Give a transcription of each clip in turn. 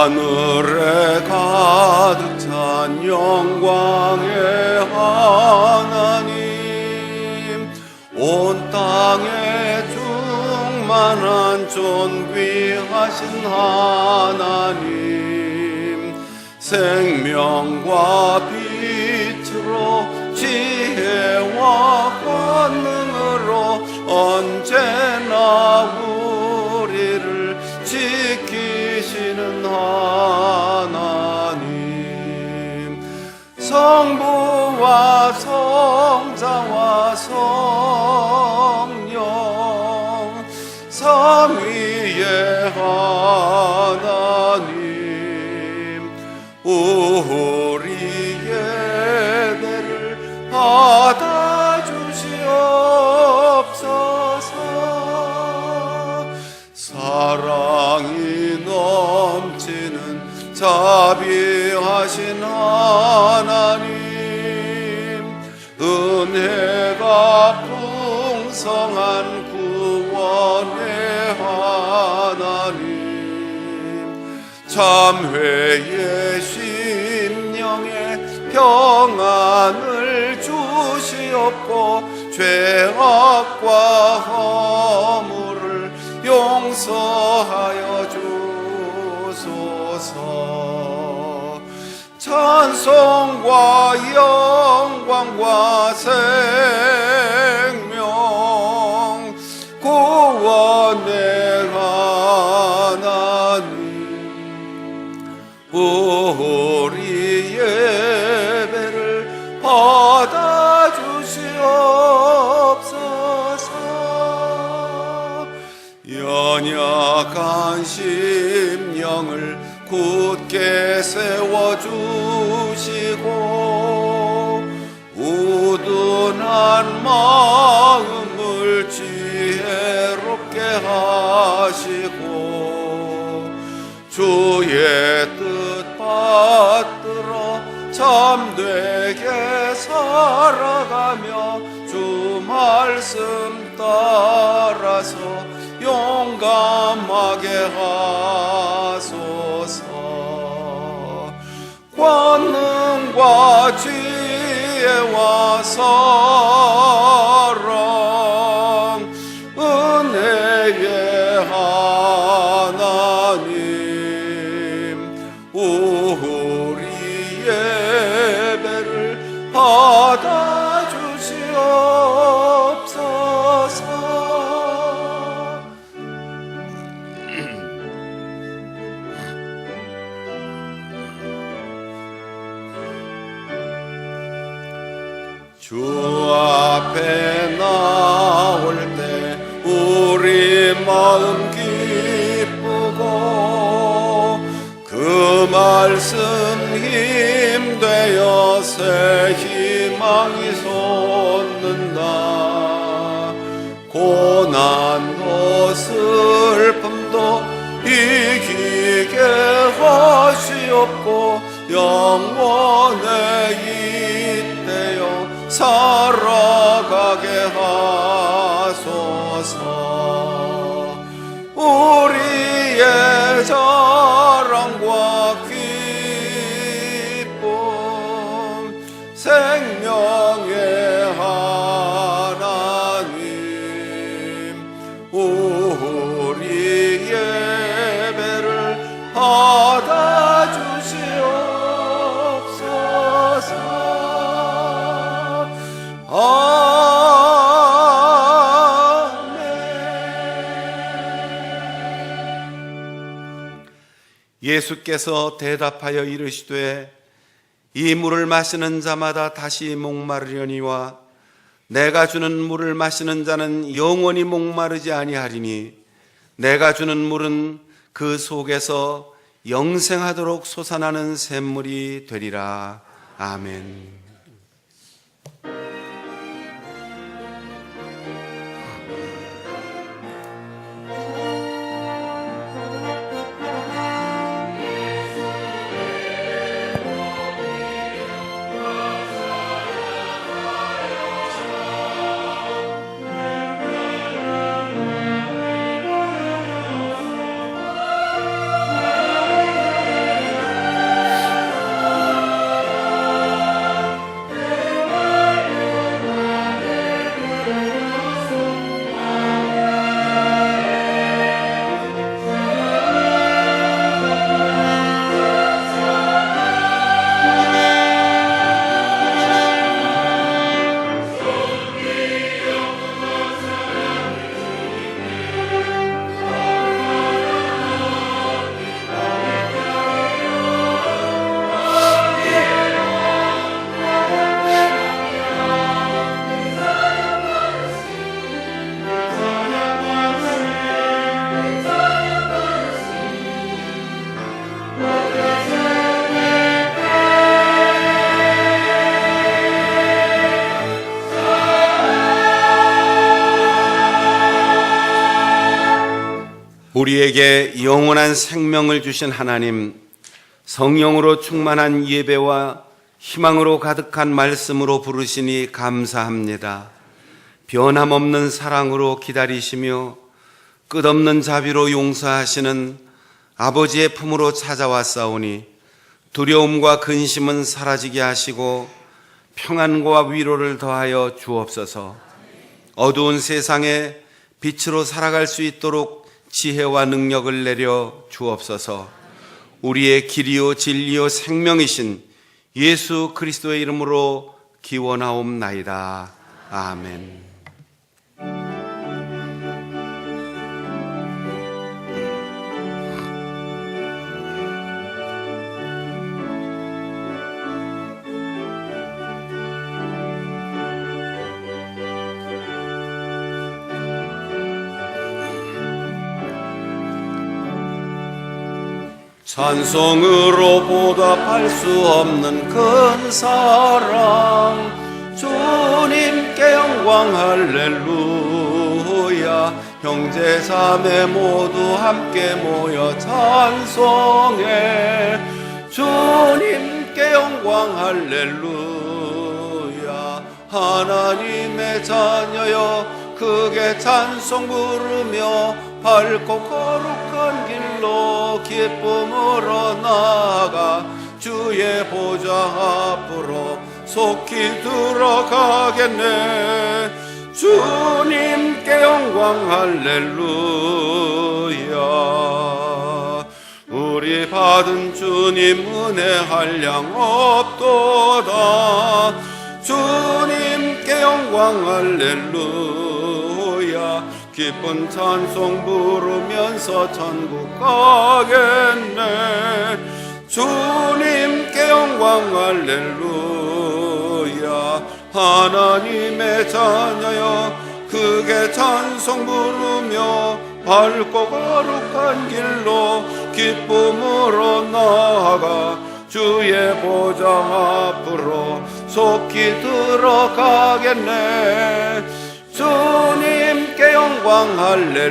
하늘에 가득 찬 영광의 하나님, 온 땅에 충만한 존귀하신 하나님, 생명과 빛으로 지혜와 권능으로 언제나 우리를 지키시는 하나님, 성부와 성자와 성령 삼위의 하나님, 우리의 예배를 받아주시옵소서. 풍성한 구원의 하나님, 참회의 심령에 평안을 주시옵고 죄악과 허물을 용서하여 주소서. 찬송과 영광과 생명 구원의 하나님, 우리 예배를 받아주시옵소서. 연약한 심령을 굳게 세워주시고 우둔한 마음을 지혜롭게 하시고 주의 뜻 받들어 참되게 살아가며 주 말씀 따라서 용감하게 하소서. 권능과 지혜와 사랑 은혜의 하나님, 우리 예배를 받아주시옵소서. 주 앞에 나올 때 우리 마음 기쁘고 그 말씀 힘되어 새 희망이 솟는다. 고난도 슬픔도 이기게 하시옵고 영원에 잇대어 살아가게 하소서. 우리의 자랑과 기쁨 생명의 하나님, 우리 예배를 받아주시옵소서. 예수께서 대답하여 이르시되 이 물을 마시는 자마다 다시 목마르려니와 내가 주는 물을 마시는 자는 영원히 목마르지 아니하리니 내가 주는 물은 그 속에서 영생하도록 솟아나는 샘물이 되리라. 아멘. 우리에게 영원한 생명을 주신 하나님, 성령으로 충만한 예배와 희망으로 가득한 말씀으로 부르시니 감사합니다. 변함없는 사랑으로 기다리시며 끝없는 자비로 용서하시는 아버지의 품으로 찾아왔사오니 두려움과 근심은 사라지게 하시고 평안과 위로를 더하여 주옵소서. 어두운 세상에 빛으로 살아갈 수 있도록 지혜와 능력을 내려 주옵소서. 우리의 길이요 진리요 생명이신 예수 그리스도의 이름으로 기원하옵나이다. 아멘. 찬송으로 보답할 수 없는 큰 사랑, 주님께 영광 할렐루야. 형제 자매 모두 함께 모여 찬송해. 주님께 영광 할렐루야. 하나님의 자녀여 크게 찬송 부르며 밝고 거룩한 길로 기쁨으로 나아가 주의 보좌 앞으로 속히 들어가겠네. 주님께 영광 할렐루야. 우리 받은 주님 은혜 한량 없도다. 주님께 영광 할렐루야. 기쁜 찬송 부르면서 천국 가겠네. 주님께 영광 할렐루야. 하나님의 자녀여 크게 찬송 부르며 밝고 거룩한 길로 기쁨으로 나아가 주의 보좌 앞으로 속히 들어가겠네. 주님께 영광 할렐루야.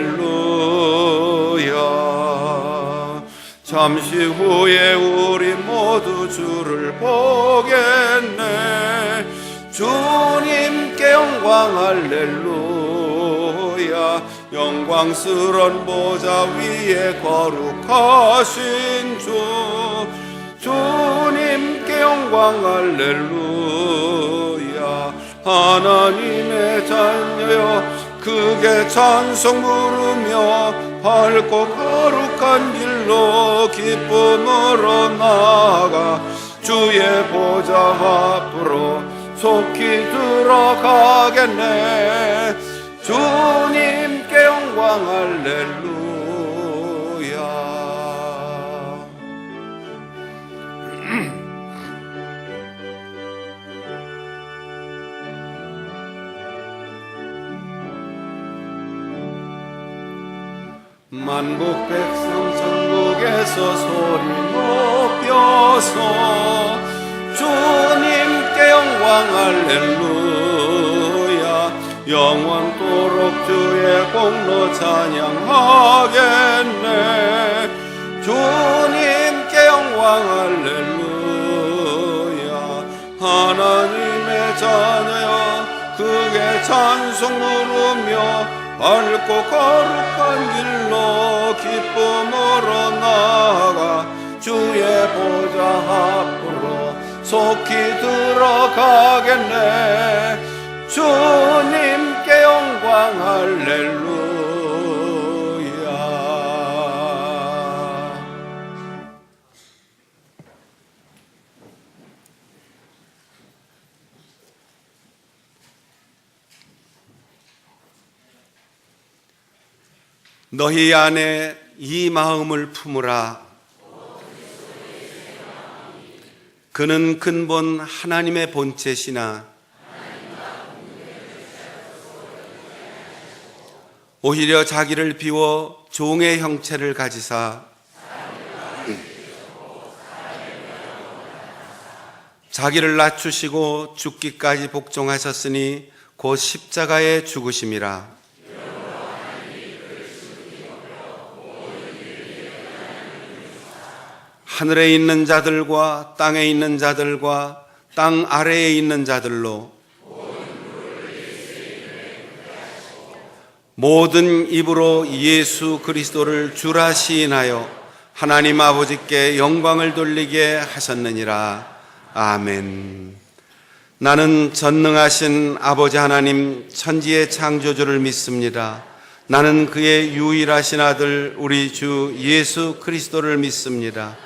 잠시 후에 우리 모두 주를 보겠네. 주님께 영광 할렐루야. 영광스런 보좌 위에 거룩하신 주, 주님께 영광 할렐루야. 하나님의 자녀여 크게 찬송 부르며 밝고 거룩한 길로 기쁨으로 나아가 주의 보좌 앞으로 속히 들어가겠네. 주님께 영광 할렐루야. 만국 백성 천국에서 소리 높여서 주님께 영광 할렐루야. 영원토록 주의 공로 찬양하겠네. 주님께 영광 할렐루야. 하나님의 자녀여 크게 찬송 부르며 밝고 거룩한 길로 기쁨으로 나아가 주의 보좌 앞으로 속히 들어가겠네. 주님께 영광 할렐루야. 너희 안에 이 마음을 품으라. 그는 근본 하나님의 본체시나 오히려 자기를 비워 종의 형체를 가지사 자기를 낮추시고 죽기까지 복종하셨으니 곧 십자가에 죽으심이라. 하늘에 있는 자들과 땅에 있는 자들과 땅 아래에 있는 자들로 모든 입으로 예수 그리스도를 주라 시인하여 하나님 아버지께 영광을 돌리게 하셨느니라. 아멘. 나는 전능하신 아버지 하나님 천지의 창조주를 믿습니다. 나는 그의 유일하신 아들 우리 주 예수 그리스도를 믿습니다.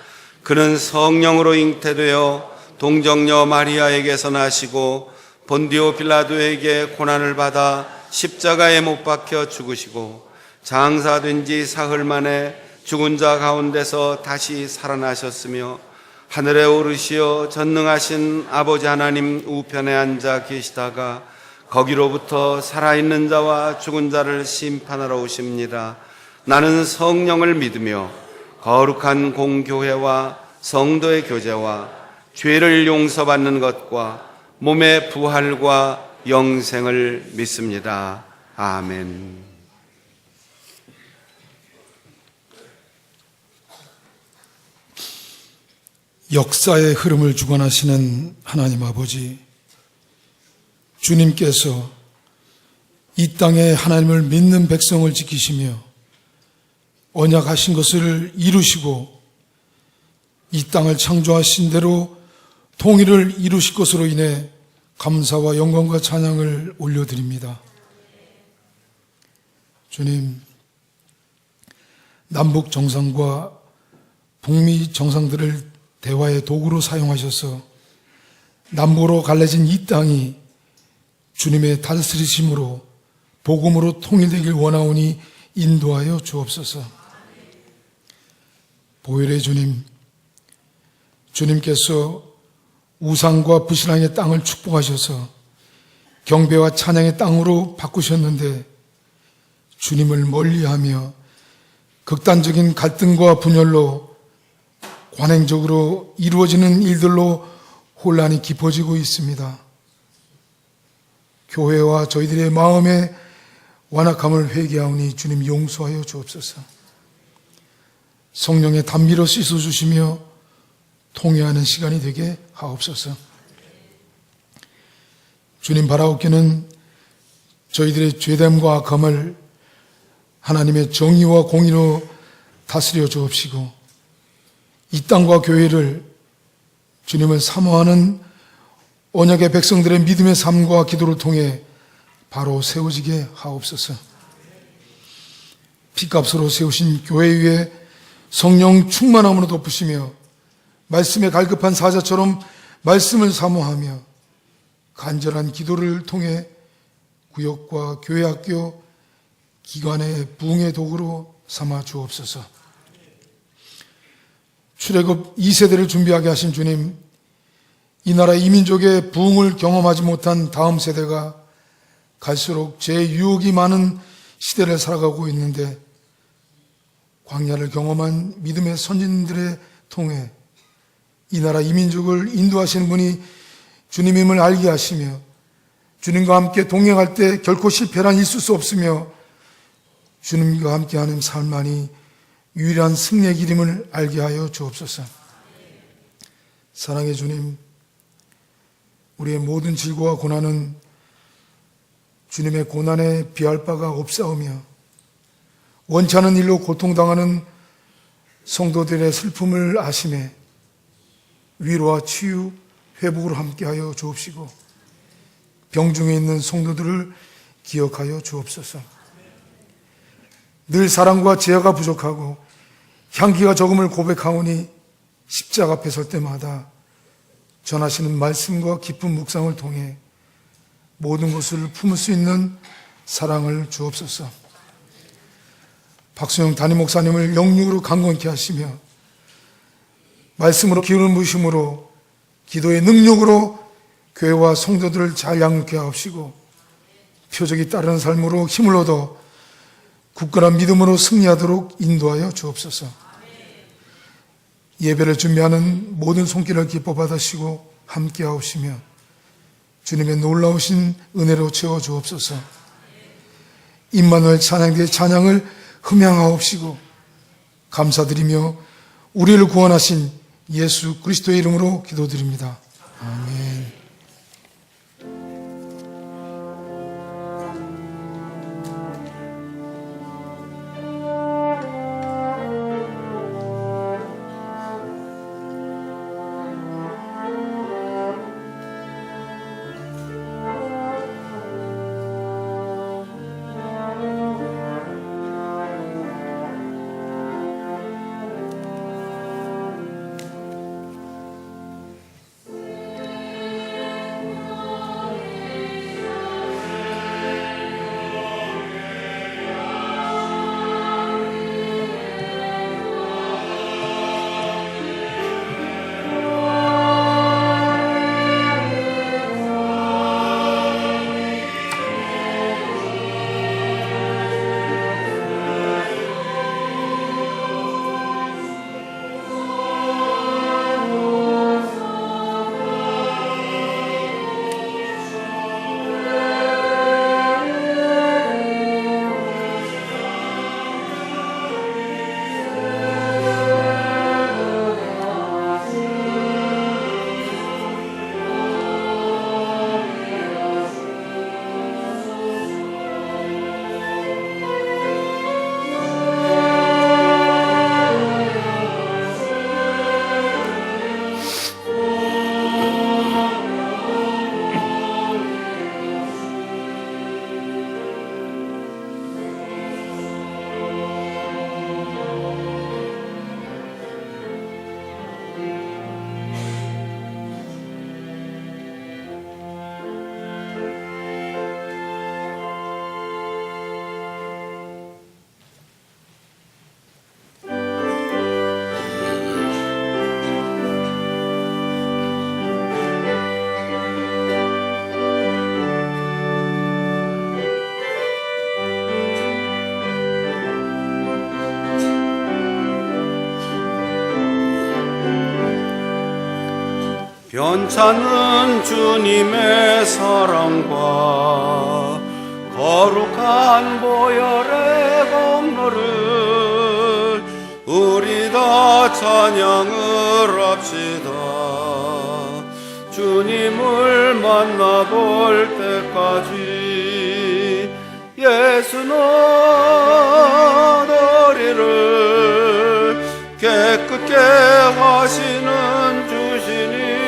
그는 성령으로 잉태되어 동정녀 마리아에게서 나시고 본디오 빌라도에게 고난을 받아 십자가에 못 박혀 죽으시고 장사된 지 사흘 만에 죽은 자 가운데서 다시 살아나셨으며 하늘에 오르시어 전능하신 아버지 하나님 우편에 앉아 계시다가 거기로부터 살아있는 자와 죽은 자를 심판하러 오십니다. 나는 성령을 믿으며 거룩한 공교회와 성도의 교제와 죄를 용서받는 것과 몸의 부활과 영생을 믿습니다. 아멘. 역사의 흐름을 주관하시는 하나님 아버지, 주님께서 이 땅에 하나님을 믿는 백성을 지키시며 언약하신 것을 이루시고 이 땅을 창조하신 대로 통일을 이루실 것으로 인해 감사와 영광과 찬양을 올려드립니다. 주님, 남북 정상과 북미 정상들을 대화의 도구로 사용하셔서 남북으로 갈라진 이 땅이 주님의 다스리심으로 복음으로 통일되길 원하오니 인도하여 주옵소서. 보혈의 주님, 주님께서 우상과 불신앙의 땅을 축복하셔서 경배와 찬양의 땅으로 바꾸셨는데 주님을 멀리하며 극단적인 갈등과 분열로 관행적으로 이루어지는 일들로 혼란이 깊어지고 있습니다. 교회와 저희들의 마음의 완악함을 회개하오니 주님 용서하여 주옵소서. 성령의 단비로 씻어주시며 통회하는 시간이 되게 하옵소서. 주님 바라옵기는 저희들의 죄됨과 악함을 하나님의 정의와 공의로 다스려 주옵시고 이 땅과 교회를 주님을 사모하는 언약의 백성들의 믿음의 삶과 기도를 통해 바로 세워지게 하옵소서. 피값으로 세우신 교회 위에 성령 충만함으로 덮으시며 말씀에 갈급한 사자처럼 말씀을 사모하며 간절한 기도를 통해 구역과 교회 학교, 기관의 부흥의 도구로 삼아 주옵소서. 출애굽 2세대를 준비하게 하신 주님, 이 나라 이민족의 부흥을 경험하지 못한 다음 세대가 갈수록 제유혹이 많은 시대를 살아가고 있는데 광야를 경험한 믿음의 선진들의 통해 이 나라 이민족을 인도하시는 분이 주님임을 알게 하시며 주님과 함께 동행할 때 결코 실패란 있을 수 없으며 주님과 함께하는 삶만이 유일한 승리의 길임을 알게 하여 주옵소서. 사랑의 주님, 우리의 모든 질고와 고난은 주님의 고난에 비할 바가 없사오며 원치 않은 일로 고통당하는 성도들의 슬픔을 아심에 위로와 치유, 회복으로 함께하여 주옵시고 병중에 있는 성도들을 기억하여 주옵소서. 늘 사랑과 제어가 부족하고 향기가 적음을 고백하오니 십자가 앞에 설 때마다 전하시는 말씀과 깊은 묵상을 통해 모든 것을 품을 수 있는 사랑을 주옵소서. 박수영 담임 목사님을 영육으로 강건케 하시며 말씀으로 기운을 부으심으로 기도의 능력으로 교회와 성도들을 잘 양육해 하옵시고 표적이 따르는 삶으로 힘을 얻어 굳건한 믿음으로 승리하도록 인도하여 주옵소서. 예배를 준비하는 모든 손길을 기뻐 받으시고 함께 하옵시며 주님의 놀라우신 은혜로 채워 주옵소서. 임마누엘 찬양대의 찬양을 흠양하옵시고 감사드리며 우리를 구원하신 예수 그리스도의 이름으로 기도드립니다. 아멘. 변찮은 주님의 사랑과 거룩한 보혈의 공로를 우리 다 찬양을 합시다. 주님을 만나볼 때까지 예수 너희를 깨끗게 하시는 주시니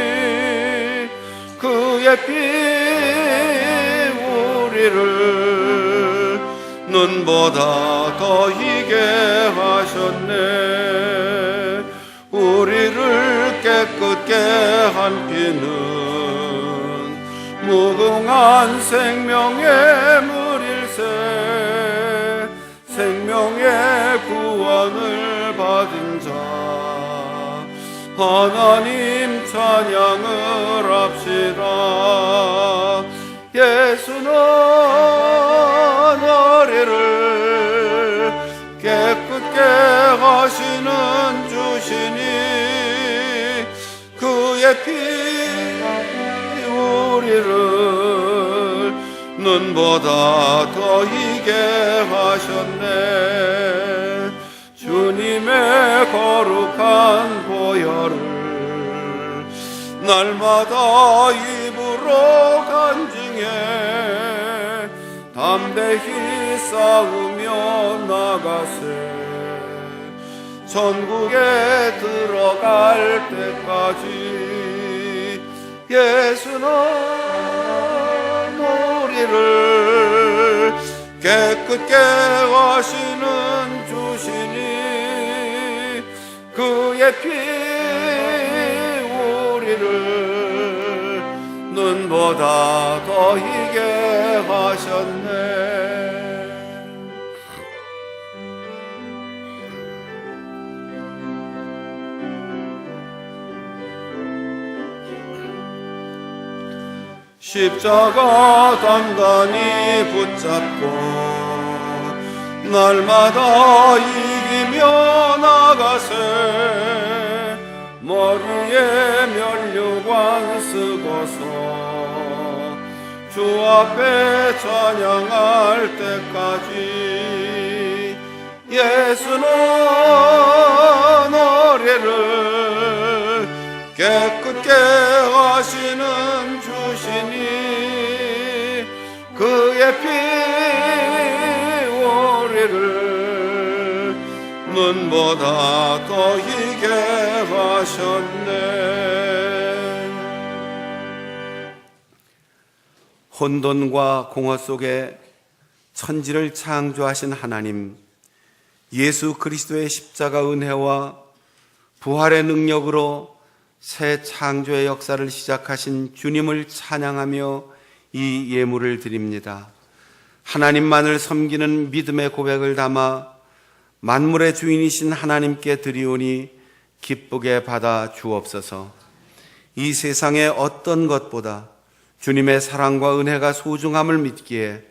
그의 피 우리를 눈보다 더 희게 하셨네. 우리를 깨끗게 한 피는 무궁한 생명의 물일세. 생명의 구원을 받은 자 하나님 찬양을 합시다. 예수 너희를 깨끗게 하시는 주시니 그의 피 우리를 눈보다 더 희게 하셨네. 주님의 거룩한 보혈을 날마다 입으로 간증해 담대히 싸우며 나가세. 천국에 들어갈 때까지 예수 우리를 깨끗게 하시는 주시니 그의 피 우리를 눈보다 더 희게 하셨네. 십자가 단단히 붙잡고 날마다 이기며 나가세. 머리에 면류관 쓰고서 주 앞에 찬양할 때까지 예수 너희를 깨끗게 하시는 주시니 그의 피 우리를 눈보다 더 희게 하셨네. 혼돈과 공허 속에 천지를 창조하신 하나님, 예수 그리스도의 십자가 은혜와 부활의 능력으로 새 창조의 역사를 시작하신 주님을 찬양하며 이 예물을 드립니다. 하나님만을 섬기는 믿음의 고백을 담아 만물의 주인이신 하나님께 드리오니 기쁘게 받아 주옵소서. 이 세상의 어떤 것보다 주님의 사랑과 은혜가 소중함을 믿기에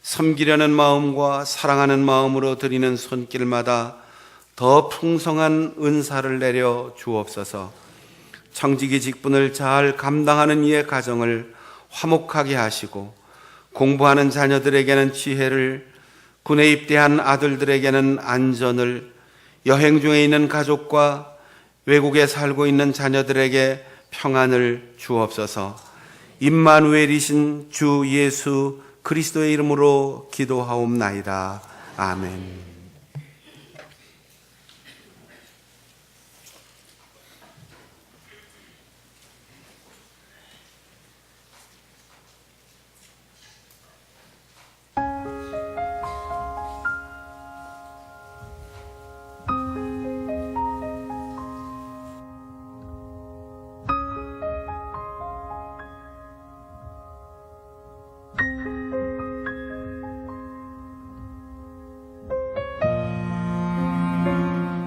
섬기려는 마음과 사랑하는 마음으로 드리는 손길마다 더 풍성한 은사를 내려 주옵소서. 청지기 직분을 잘 감당하는 이의 가정을 화목하게 하시고 공부하는 자녀들에게는 지혜를, 군에 입대한 아들들에게는 안전을, 여행 중에 있는 가족과 외국에 살고 있는 자녀들에게 평안을 주옵소서. 임마누엘이신 주 예수 그리스도의 이름으로 기도하옵나이다. 아멘.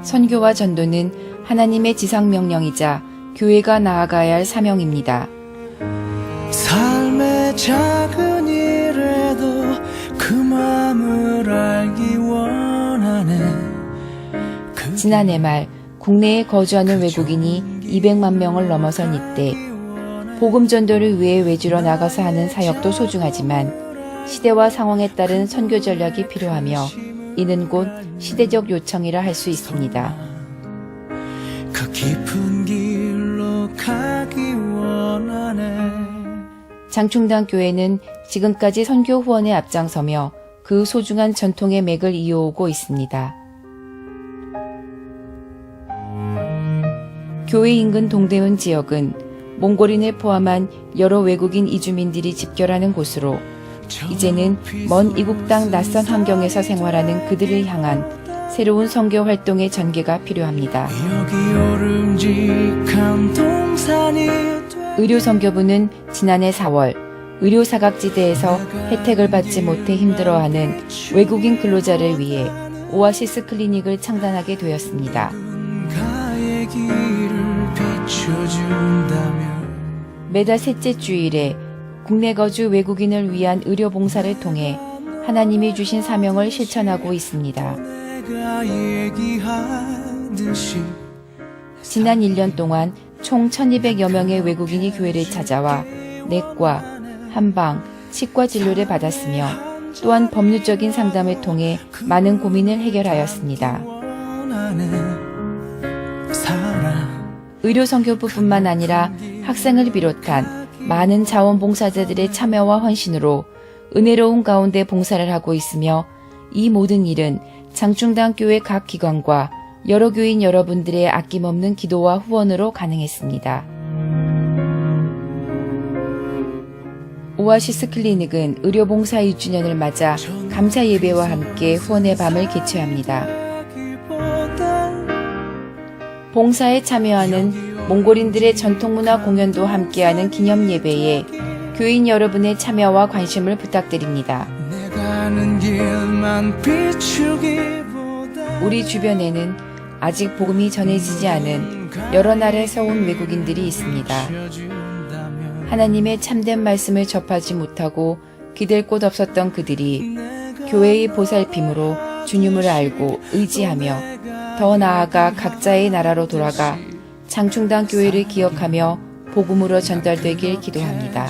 선교와 전도는 하나님의 지상명령이자 교회가 나아가야 할 사명입니다. 삶의 작은 일에도 그 마음을 알기 원하네. 지난해 말 국내에 거주하는 외국인이 200만 명을 넘어선 이때 복음 전도를 위해 외주로 나가서 하는 사역도 소중하지만 시대와 상황에 따른 선교 전략이 필요하며 이는 곧 시대적 요청이라 할 수 있습니다. 그 깊은 길로 가기 원하네. 장충당 교회는 지금까지 선교 후원에 앞장서며 그 소중한 전통의 맥을 이어오고 있습니다. 교회 인근 동대문 지역은 몽골인을 포함한 여러 외국인 이주민들이 집결하는 곳으로 이제는 먼 이국 땅 낯선 환경에서 생활하는 그들을 향한 새로운 선교 활동의 전개가 필요합니다. 의료선교부는 지난해 4월 의료사각지대에서 혜택을 받지 못해 힘들어하는 외국인 근로자를 위해 오아시스 클리닉을 창단하게 되었습니다. 매달 셋째 주일에 국내 거주 외국인을 위한 의료 봉사를 통해 하나님이 주신 사명을 실천하고 있습니다. 지난 1년 동안 총 1200여 명의 외국인이 교회를 찾아와 내과, 한방, 치과 진료를 받았으며 또한 법률적인 상담을 통해 많은 고민을 해결하였습니다. 의료선교부뿐만 아니라 학생을 비롯한 많은 자원봉사자들의 참여와 헌신으로 은혜로운 가운데 봉사를 하고 있으며 이 모든 일은 장충당 교회 각 기관과 여러 교인 여러분들의 아낌없는 기도와 후원으로 가능했습니다. 오아시스 클리닉은 의료봉사 1주년을 맞아 감사 예배와 함께 후원의 밤을 개최합니다. 봉사에 참여하는 몽골인들의 전통문화 공연도 함께하는 기념 예배에 교인 여러분의 참여와 관심을 부탁드립니다. 우리 주변에는 아직 복음이 전해지지 않은 여러 나라에서 온 외국인들이 있습니다. 하나님의 참된 말씀을 접하지 못하고 기댈 곳 없었던 그들이 교회의 보살핌으로 주님을 알고 의지하며 더 나아가 각자의 나라로 돌아가 장충당 교회를 기억하며 복음으로 전달되길 기도합니다.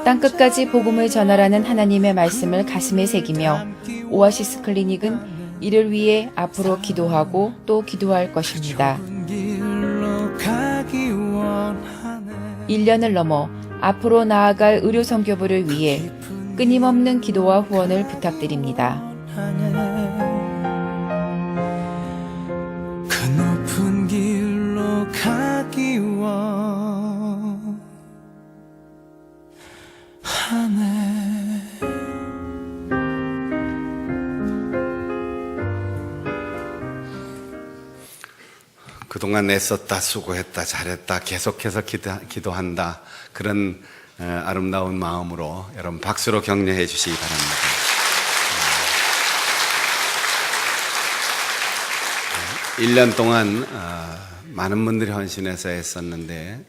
땅끝까지 복음을 전하라는 하나님의 말씀을 가슴에 새기며 오아시스 클리닉은 이를 위해 앞으로 기도하고 또 기도할 것입니다. 1년을 넘어 앞으로 나아갈 의료선교부를 위해 끊임없는 기도와 후원을 부탁드립니다. 그 높은 길로 가기 원하네. 그동안 애썼다, 수고했다, 잘했다, 계속해서 기도한다. 그런 아름다운 마음으로 여러분 박수로 격려해 주시기 바랍니다. 1년 동안 많은 분들이 헌신해서 애썼는데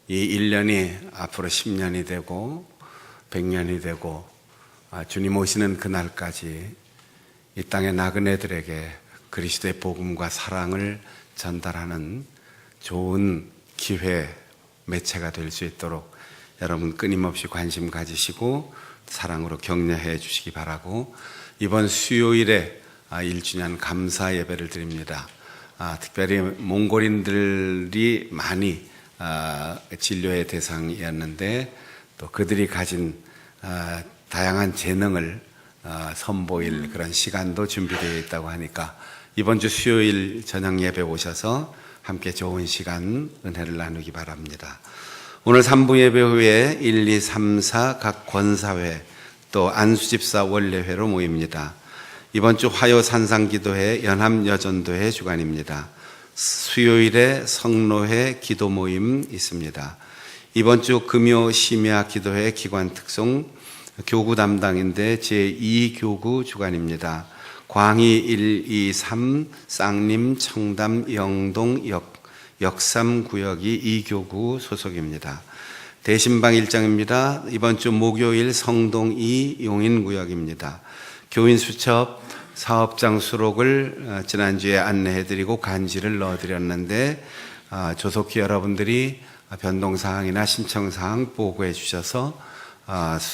이 1년이 앞으로 10년이 되고 100년이 되고 주님 오시는 그날까지 이 땅의 나그네들에게 그리스도의 복음과 사랑을 전달하는 좋은 기회, 매체가 될 수 있도록 여러분 끊임없이 관심 가지시고 사랑으로 격려해 주시기 바라고, 이번 수요일에 1주년 감사 예배를 드립니다. 특별히 몽골인들이 많이 진료의 대상이었는데 또 그들이 가진 다양한 재능을 선보일 그런 시간도 준비되어 있다고 하니까 이번 주 수요일 저녁 예배 오셔서 함께 좋은 시간 은혜를 나누기 바랍니다. 오늘 3부 예배 후에 1, 2, 3, 4 각 권사회 또 안수집사 원례회로 모입니다. 이번 주 화요 산상기도회 연합여전도회 주간입니다. 수요일에 성로회 기도 모임 있습니다. 이번 주 금요 심야 기도회 기관 특송 교구 담당인데 제2교구 주간입니다. 광희 1, 2, 3 쌍림, 청담, 영동, 역삼 구역이 2교구 소속입니다. 대신방 일정입니다. 이번 주 목요일 성동 2 용인구역입니다. 교인 수첩 사업장 수록을 지난주에 안내해드리고 간지를 넣어드렸는데 조속히 여러분들이 변동사항이나 신청사항 보고해 주셔서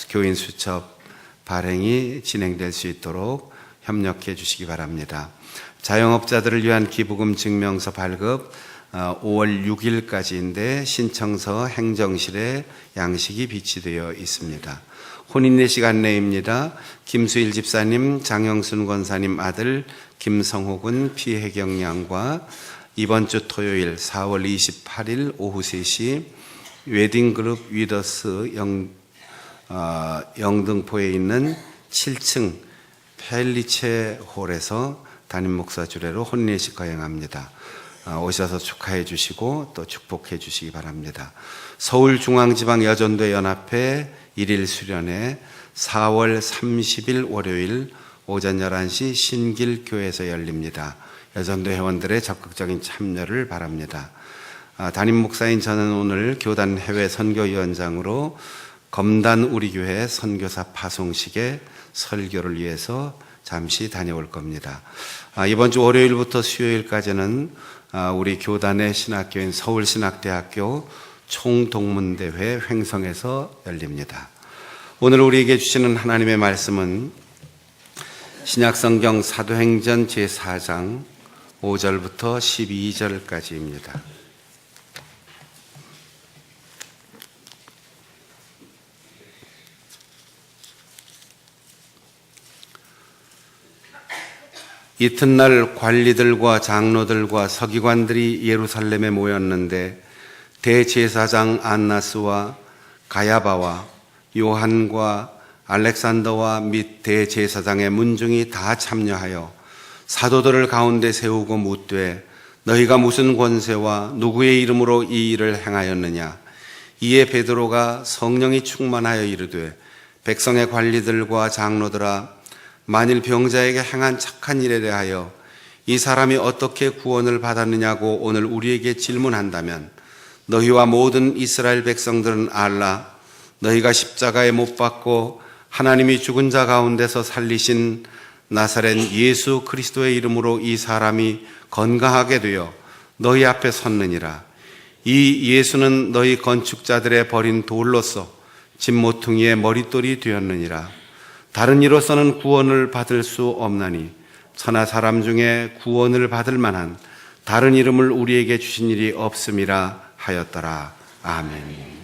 교인 수첩 발행이 진행될 수 있도록 협력해 주시기 바랍니다. 자영업자들을 위한 기부금 증명서 발급 5월 6일까지인데 신청서 행정실에 양식이 비치되어 있습니다. 혼인예식 안내입니다. 김수일 집사님, 장영순 권사님 아들 김성호 피혜경 양과 이번 주 토요일 4월 28일 오후 3시 웨딩그룹 위더스 영등포에 있는 7층 펠리체 홀에서 담임 목사 주례로 혼례식 거행합니다. 오셔서 축하해 주시고 또 축복해 주시기 바랍니다. 서울중앙지방여전도 연합회 1일 수련회 4월 30일 월요일 오전 11시 신길교회에서 열립니다. 여전도 회원들의 적극적인 참여를 바랍니다. 담임 목사인 저는 오늘 교단 해외 선교위원장으로 검단 우리교회 선교사 파송식에 설교를 위해서 잠시 다녀올 겁니다. 이번 주 월요일부터 수요일까지는 우리 교단의 신학교인 서울신학대학교 총동문대회 횡성에서 열립니다. 오늘 우리에게 주시는 하나님의 말씀은 신약성경 사도행전 제4장 5절부터 12절까지입니다. 이튿날 관리들과 장로들과 서기관들이 예루살렘에 모였는데 대제사장 안나스와 가야바와 요한과 알렉산더와 및 대제사장의 문중이 다 참여하여 사도들을 가운데 세우고 묻되 너희가 무슨 권세와 누구의 이름으로 이 일을 행하였느냐. 이에 베드로가 성령이 충만하여 이르되 백성의 관리들과 장로들아 만일 병자에게 행한 착한 일에 대하여 이 사람이 어떻게 구원을 받았느냐고 오늘 우리에게 질문한다면 너희와 모든 이스라엘 백성들은 알라. 너희가 십자가에 못 박고 하나님이 죽은 자 가운데서 살리신 나사렛 예수 그리스도의 이름으로 이 사람이 건강하게 되어 너희 앞에 섰느니라. 이 예수는 너희 건축자들의 버린 돌로서 집 모퉁이의 머릿돌이 되었느니라. 다른 이로서는 구원을 받을 수 없나니 천하 사람 중에 구원을 받을 만한 다른 이름을 우리에게 주신 일이 없음이라 하였더라. 아멘.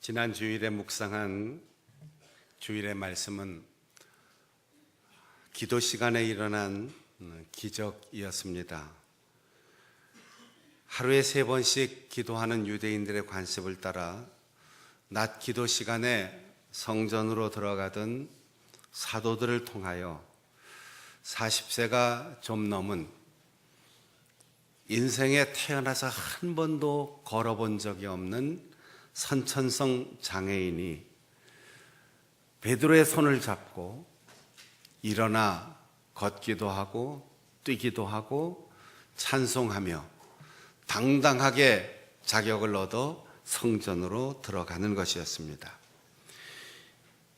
지난 주일에 묵상한 주일의 말씀은 기도 시간에 일어난 기적이었습니다. 하루에 3번씩 기도하는 유대인들의 관습을 따라 낮 기도 시간에 성전으로 들어가던 사도들을 통하여 40세가 좀 넘은 인생에 태어나서 한 번도 걸어본 적이 없는 선천성 장애인이 베드로의 손을 잡고 일어나 걷기도 하고 뛰기도 하고 찬송하며 당당하게 자격을 얻어 성전으로 들어가는 것이었습니다.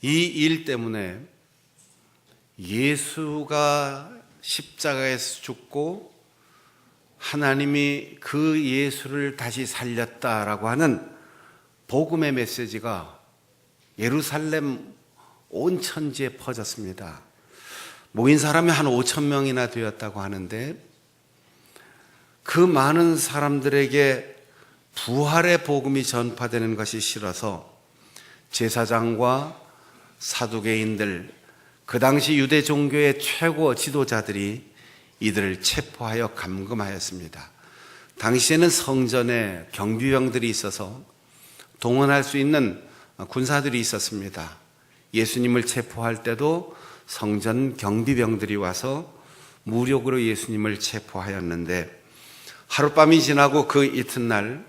이 일 때문에 예수가 십자가에서 죽고 하나님이 그 예수를 다시 살렸다라고 하는 복음의 메시지가 예루살렘 온 천지에 퍼졌습니다. 모인 사람이 한 5천 명이나 되었다고 하는데 그 많은 사람들에게 부활의 복음이 전파되는 것이 싫어서 제사장과 사두개인들, 그 당시 유대 종교의 최고 지도자들이 이들을 체포하여 감금하였습니다. 당시에는 성전에 경비병들이 있어서 동원할 수 있는 군사들이 있었습니다. 예수님을 체포할 때도 성전 경비병들이 와서 무력으로 예수님을 체포하였는데 하룻밤이 지나고 그 이튿날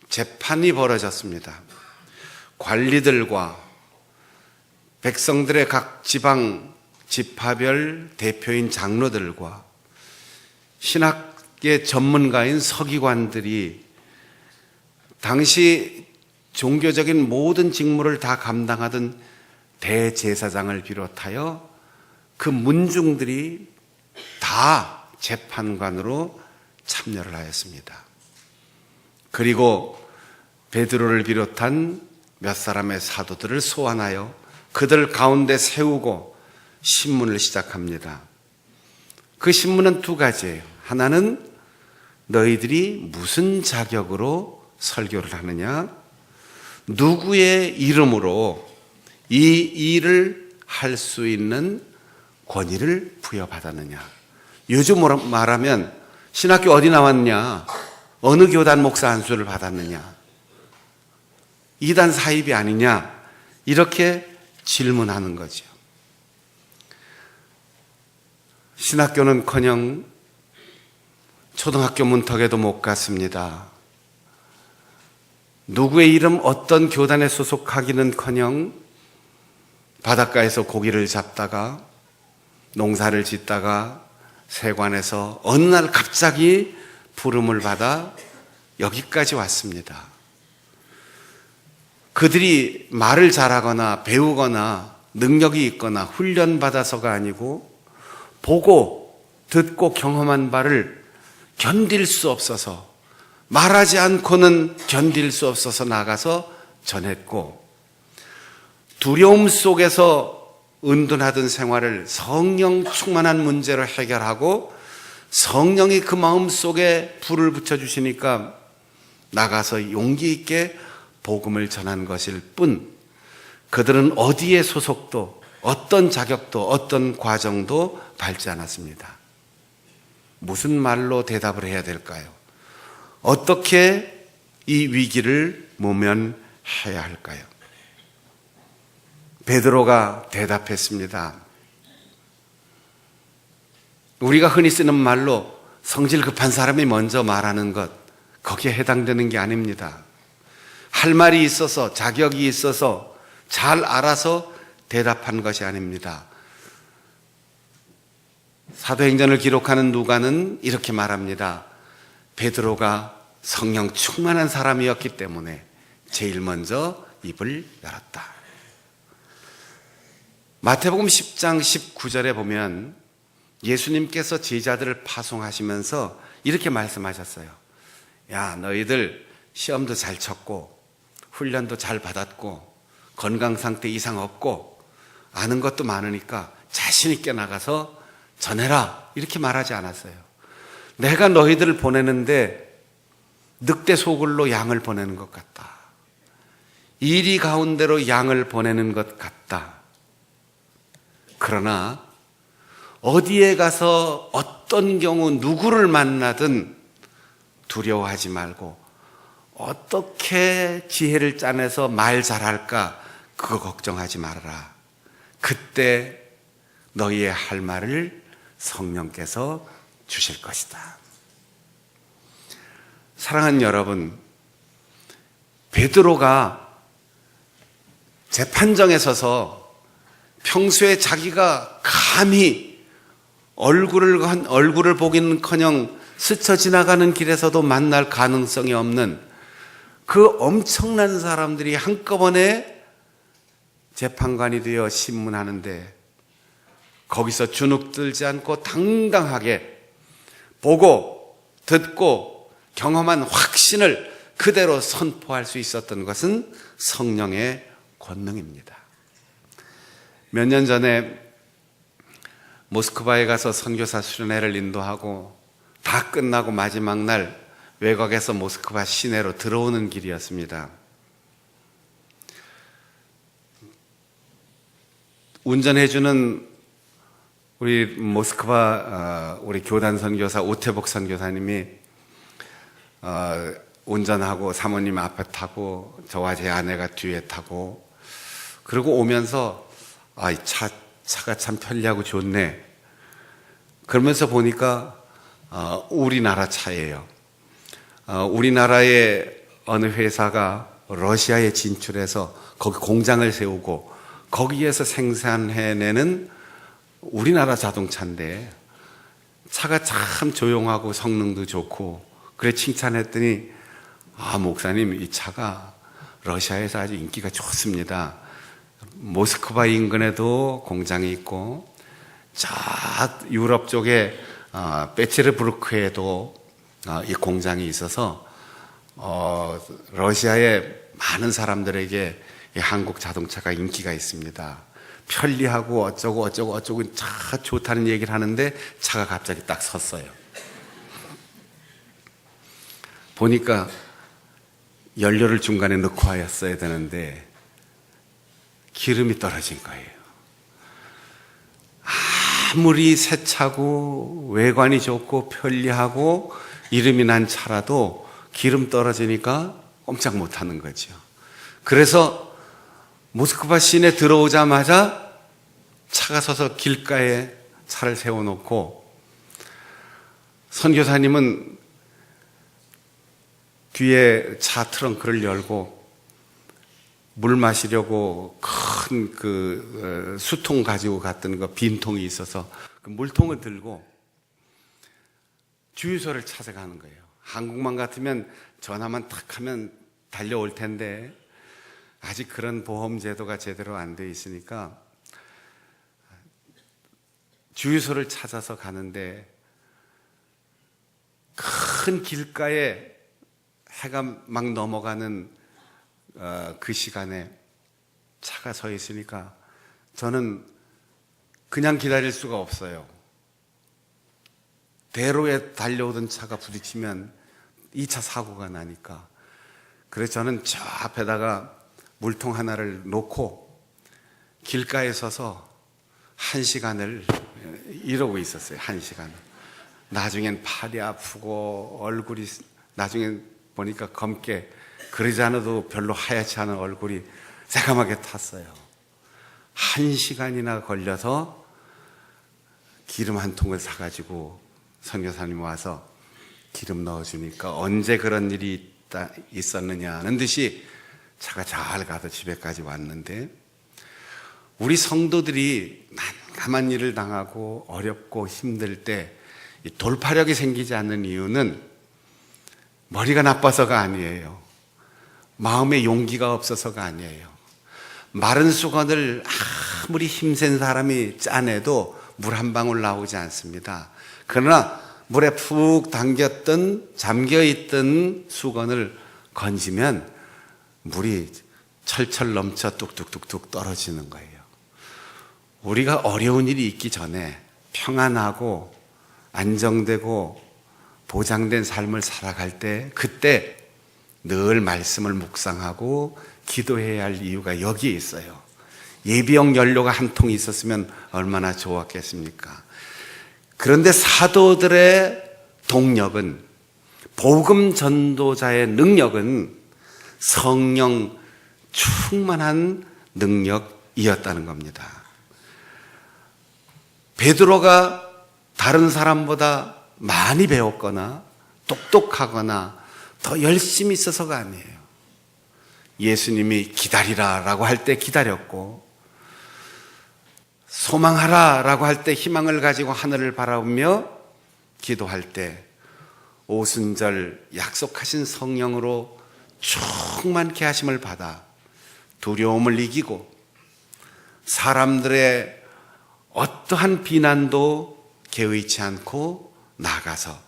재판이 벌어졌습니다. 관리들과 백성들의 각 지방 지파별 대표인 장로들과 신학의 전문가인 서기관들이 당시 종교적인 모든 직무를 다 감당하던 대제사장을 비롯하여 그 문중들이 다 재판관으로 참여를 하였습니다. 그리고 베드로를 비롯한 몇 사람의 사도들을 소환하여 그들 가운데 세우고 신문을 시작합니다. 그 신문은 2가지예요. 하나는 너희들이 무슨 자격으로 설교를 하느냐, 누구의 이름으로 이 일을 할 수 있는 권위를 부여받았느냐. 요즘 말하면 신학교 어디 나왔냐, 어느 교단 목사 안수를 받았느냐, 이단 사입이 아니냐, 이렇게 질문하는 거죠. 신학교는커녕 초등학교 문턱에도 못 갔습니다. 누구의 이름 어떤 교단에 소속하기는커녕 바닷가에서 고기를 잡다가 농사를 짓다가 세관에서 어느 날 갑자기 부름을 받아 여기까지 왔습니다. 그들이 말을 잘하거나 배우거나 능력이 있거나 훈련받아서가 아니고 보고 듣고 경험한 바를 견딜 수 없어서, 말하지 않고는 견딜 수 없어서 나가서 전했고, 두려움 속에서 은둔하던 생활을 성령 충만한 문제로 해결하고 성령이 그 마음 속에 불을 붙여주시니까 나가서 용기 있게 복음을 전한 것일 뿐, 그들은 어디에 소속도, 어떤 자격도, 어떤 과정도 밟지 않았습니다. 무슨 말로 대답을 해야 될까요? 어떻게 이 위기를 모면해야 할까요? 베드로가 대답했습니다. 우리가 흔히 쓰는 말로 성질 급한 사람이 먼저 말하는 것, 거기에 해당되는 게 아닙니다. 할 말이 있어서, 자격이 있어서, 잘 알아서 대답한 것이 아닙니다. 사도행전을 기록하는 누가는 이렇게 말합니다. 베드로가 성령 충만한 사람이었기 때문에 제일 먼저 입을 열었다. 마태복음 10장 19절에 보면 예수님께서 제자들을 파송하시면서 이렇게 말씀하셨어요. 야, 너희들 시험도 잘 쳤고 훈련도 잘 받았고 건강 상태 이상 없고 아는 것도 많으니까 자신 있게 나가서 전해라, 이렇게 말하지 않았어요. 내가 너희들을 보내는데 늑대 소굴로 양을 보내는 것 같다. 이리 가운데로 양을 보내는 것 같다. 그러나 어디에 가서 어떤 경우 누구를 만나든 두려워하지 말고 어떻게 지혜를 짜내서 말 잘할까 그거 걱정하지 말아라. 그때 너희의 할 말을 성령께서 주실 것이다. 사랑하는 여러분, 베드로가 재판정에 서서 평소에 자기가 감히 얼굴을 보기는커녕 스쳐 지나가는 길에서도 만날 가능성이 없는 그 엄청난 사람들이 한꺼번에 재판관이 되어 신문하는데 거기서 주눅들지 않고 당당하게 보고 듣고 경험한 확신을 그대로 선포할 수 있었던 것은 성령의 권능입니다. 몇 년 전에 모스크바에 가서 선교사 수련회를 인도하고 다 끝나고 마지막 날 외곽에서 모스크바 시내로 들어오는 길이었습니다. 운전해주는 우리 모스크바 우리 교단 선교사 오태복 선교사님이 운전하고 사모님 앞에 타고 저와 제 아내가 뒤에 타고 그리고 오면서 이 차가 참 편리하고 좋네. 그러면서 보니까 우리나라 차예요. 우리나라의 어느 회사가 러시아에 진출해서 거기 공장을 세우고 거기에서 생산해내는 우리나라 자동차인데 차가 참 조용하고 성능도 좋고 그래 칭찬했더니 목사님 이 차가 러시아에서 아주 인기가 좋습니다. 모스크바 인근에도 공장이 있고 저 유럽 쪽에 베체르부르크에도 이 공장이 있어서 러시아의 많은 사람들에게 이 한국 자동차가 인기가 있습니다. 편리하고 어쩌고 차 좋다는 얘기를 하는데 차가 갑자기 딱 섰어요. 보니까 연료를 중간에 넣고 하였어야 되는데 기름이 떨어진 거예요. 아무리 새 차고 외관이 좋고 편리하고 이름이 난 차라도 기름 떨어지니까 꼼짝 못하는 거죠. 그래서 모스크바 시내 들어오자마자 차가 서서 길가에 차를 세워놓고 선교사님은 뒤에 차 트렁크를 열고 물 마시려고 큰 수통 가지고 갔던 거 빈통이 있어서 그 물통을 들고 주유소를 찾아가는 거예요. 한국만 같으면 전화만 탁 하면 달려올 텐데 아직 그런 보험 제도가 제대로 안 돼 있으니까 주유소를 찾아서 가는데 큰 길가에 해가 막 넘어가는 그 시간에 차가 서 있으니까 저는 그냥 기다릴 수가 없어요. 대로에 달려오던 차가 부딪히면 2차 사고가 나니까. 그래서 저는 저 앞에다가 물통 하나를 놓고 길가에 서서 1시간을 이러고 있었어요. 1시간을. 나중엔 팔이 아프고 얼굴이 나중엔 보니까 검게 그러지 않아도 별로 하얗지 않은 얼굴이 새까맣게 탔어요. 1시간이나 걸려서 기름 한 통을 사가지고 선교사님 와서 기름 넣어주니까 언제 그런 일이 있었느냐는 듯이 차가 잘 가서 집에까지 왔는데 우리 성도들이 난감한 일을 당하고 어렵고 힘들 때 돌파력이 생기지 않는 이유는 머리가 나빠서가 아니에요. 마음의 용기가 없어서가 아니에요. 마른 수건을 아무리 힘센 사람이 짜내도 물 한 방울 나오지 않습니다. 그러나 물에 푹 잠겨있던 수건을 건지면 물이 철철 넘쳐 뚝뚝뚝뚝 떨어지는 거예요. 우리가 어려운 일이 있기 전에 평안하고 안정되고 보장된 삶을 살아갈 때 그때 늘 말씀을 묵상하고 기도해야 할 이유가 여기에 있어요. 예비용 연료가 한 통 있었으면 얼마나 좋았겠습니까? 그런데 사도들의 동력은, 복음 전도자의 능력은 성령 충만한 능력이었다는 겁니다. 베드로가 다른 사람보다 많이 배웠거나 똑똑하거나 더 열심히 있어서가 아니에요. 예수님이 기다리라라고 할 때 기다렸고, 소망하라라고 할 때 희망을 가지고 하늘을 바라보며 기도할 때 오순절 약속하신 성령으로 충만케 하심을 받아 두려움을 이기고 사람들의 어떠한 비난도 개의치 않고 나가서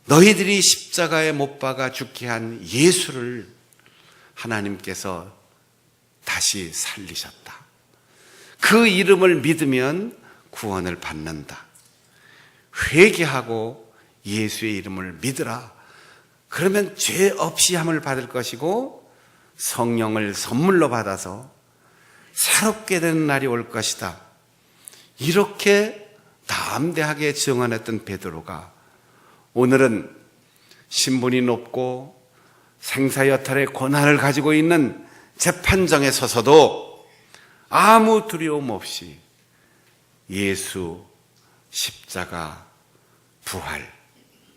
너희들이 십자가에 못 박아 죽게 한 예수를 하나님께서 다시 살리셨다. 그 이름을 믿으면 구원을 받는다. 회개하고 예수의 이름을 믿으라. 그러면 죄 없이 함을 받을 것이고 성령을 선물로 받아서 새롭게 되는 날이 올 것이다. 이렇게 담대하게 증언했던 베드로가 오늘은 신분이 높고 생사여탈의 권한을 가지고 있는 재판정에 서서도 아무 두려움 없이 예수, 십자가, 부활,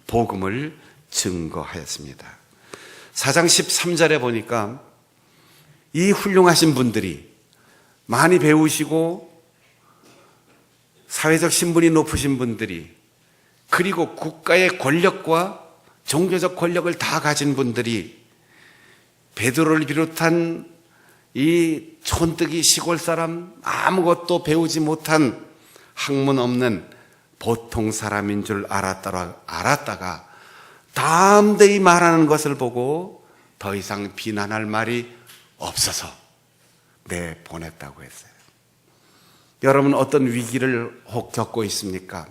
복음을 증거하였습니다. 4장 13절에 보니까 이 훌륭하신 분들이, 많이 배우시고 사회적 신분이 높으신 분들이, 그리고 국가의 권력과 종교적 권력을 다 가진 분들이 베드로를 비롯한 이 촌뜨기 시골 사람, 아무것도 배우지 못한 학문 없는 보통 사람인 줄 알았다가 담대히 말하는 것을 보고 더 이상 비난할 말이 없어서 내보냈다고 했어요. 여러분, 어떤 위기를 혹 겪고 있습니까?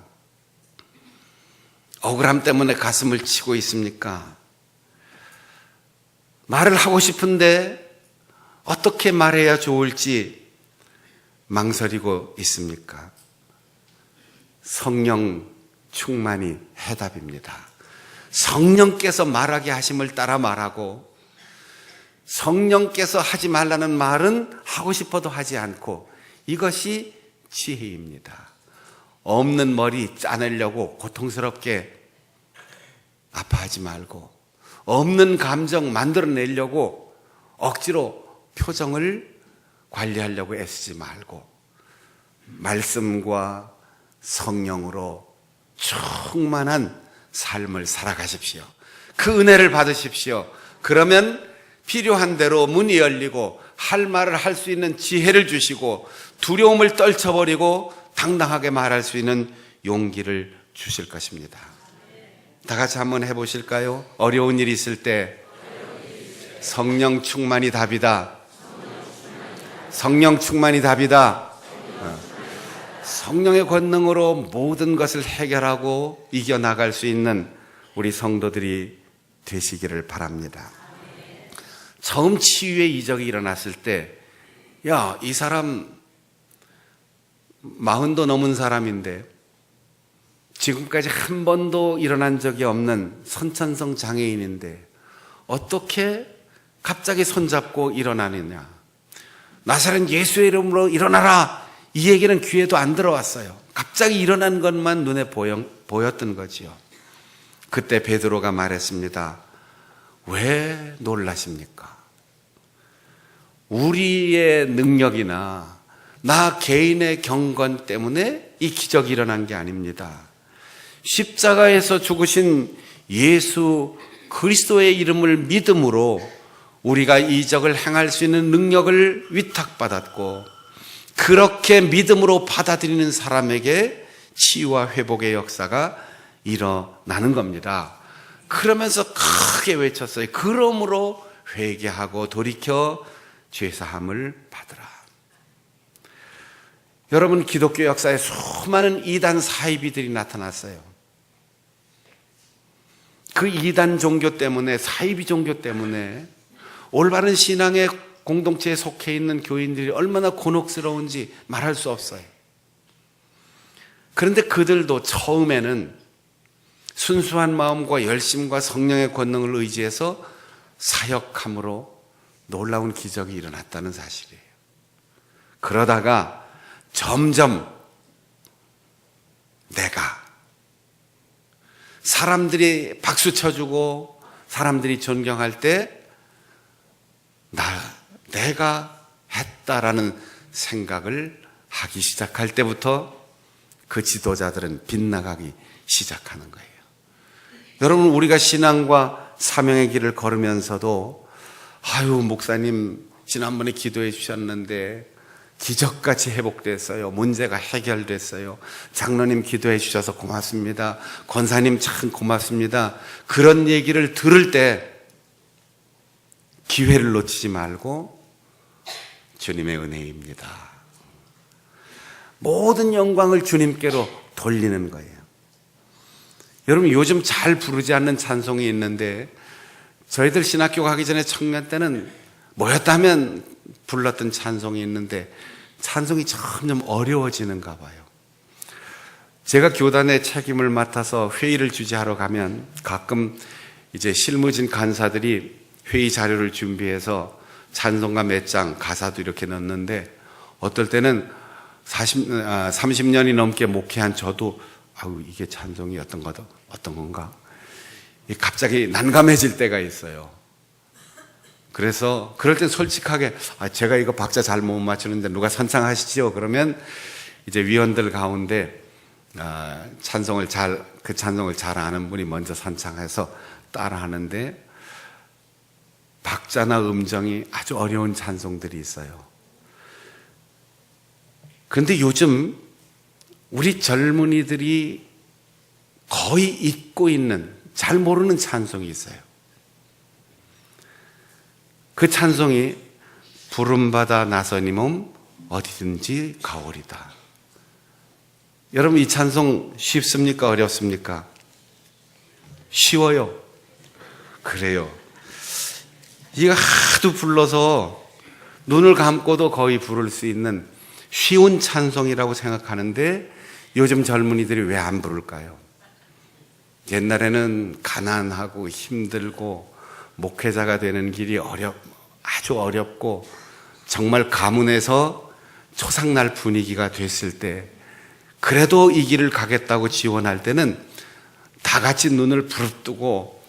억울함 때문에 가슴을 치고 있습니까? 말을 하고 싶은데 어떻게 말해야 좋을지 망설이고 있습니까? 성령 충만이 해답입니다. 성령께서 말하게 하심을 따라 말하고, 성령께서 하지 말라는 말은 하고 싶어도 하지 않고, 이것이 지혜입니다. 없는 머리 짜내려고 고통스럽게 아파하지 말고, 없는 감정 만들어내려고 억지로 표정을 관리하려고 애쓰지 말고, 말씀과 성령으로 충만한 삶을 살아가십시오. 그 은혜를 받으십시오. 그러면 필요한 대로 문이 열리고 할 말을 할 수 있는 지혜를 주시고 두려움을 떨쳐버리고 당당하게 말할 수 있는 용기를 주실 것입니다. 다 같이 한번 해보실까요? 어려운 일이 있을 때 성령 충만이 답이다. 성령 충만이 답이다. 성령의 권능으로 모든 것을 해결하고 이겨나갈 수 있는 우리 성도들이 되시기를 바랍니다. 처음 치유의 이적이 일어났을 때, 야, 이 사람 40도 넘은 사람인데 지금까지 한 번도 일어난 적이 없는 선천성 장애인인데 어떻게 갑자기 손잡고 일어나느냐. 나사렛 예수의 이름으로 일어나라. 이 얘기는 귀에도 안 들어왔어요. 갑자기 일어난 것만 눈에 보였던 거지요. 그때 베드로가 말했습니다. 왜 놀라십니까? 우리의 능력이나 나 개인의 경건 때문에 이 기적이 일어난 게 아닙니다. 십자가에서 죽으신 예수 그리스도의 이름을 믿음으로 우리가 이적을 행할 수 있는 능력을 위탁받았고, 그렇게 믿음으로 받아들이는 사람에게 치유와 회복의 역사가 일어나는 겁니다. 그러면서 크게 외쳤어요. 그러므로 회개하고 돌이켜 죄사함을 받으라. 여러분, 기독교 역사에 수많은 이단 사이비들이 나타났어요. 그 그 이단 종교 때문에, 사이비 종교 때문에 올바른 신앙의 공동체에 속해 있는 교인들이 얼마나 곤혹스러운지 말할 수 없어요. 그런데 그들도 처음에는 순수한 마음과 열심과 성령의 권능을 의지해서 사역함으로 놀라운 기적이 일어났다는 사실이에요. 그러다가 점점 내가 사람들이 박수 쳐주고 사람들이 존경할 때 내가 했다라는 생각을 하기 시작할 때부터 그 지도자들은 빗나가기 시작하는 거예요. 여러분, 우리가 신앙과 사명의 길을 걸으면서도 목사님 지난번에 기도해 주셨는데 기적같이 회복됐어요. 문제가 해결됐어요. 장로님 기도해 주셔서 고맙습니다. 권사님 참 고맙습니다. 그런 얘기를 들을 때 기회를 놓치지 말고 주님의 은혜입니다. 모든 영광을 주님께로 돌리는 거예요. 여러분, 요즘 잘 부르지 않는 찬송이 있는데 저희들 신학교 가기 전에 청년 때는 모였다 하면 불렀던 찬송이 있는데 찬송이 점점 어려워지는가 봐요. 제가 교단의 책임을 맡아서 회의를 주재하러 가면 가끔 이제 실무진 간사들이 회의 자료를 준비해서 찬송가 몇 장, 가사도 이렇게 넣는데 어떨 때는 30년이 넘게 목회한 저도 이게 찬송이 어떤 건가? 갑자기 난감해질 때가 있어요. 그래서 그럴 땐 솔직하게 제가 이거 박자 잘 못 맞추는데 누가 선창하시죠? 그러면 이제 위원들 가운데 그 찬송을 잘 아는 분이 먼저 선창해서 따라하는데 박자나 음정이 아주 어려운 찬송들이 있어요. 그런데 요즘 우리 젊은이들이 거의 잊고 있는, 잘 모르는 찬송이 있어요. 그 찬송이 부름받아 나서니 몸 어디든지 가오리다. 여러분, 이 찬송 쉽습니까? 어렵습니까? 쉬워요. 그래요. 이거 하도 불러서 눈을 감고도 거의 부를 수 있는 쉬운 찬송이라고 생각하는데 요즘 젊은이들이 왜 안 부를까요? 옛날에는 가난하고 힘들고 목회자가 되는 길이 아주 어렵고 정말 가문에서 초상날 분위기가 됐을 때 그래도 이 길을 가겠다고 지원할 때는 다 같이 눈을 부릅뜨고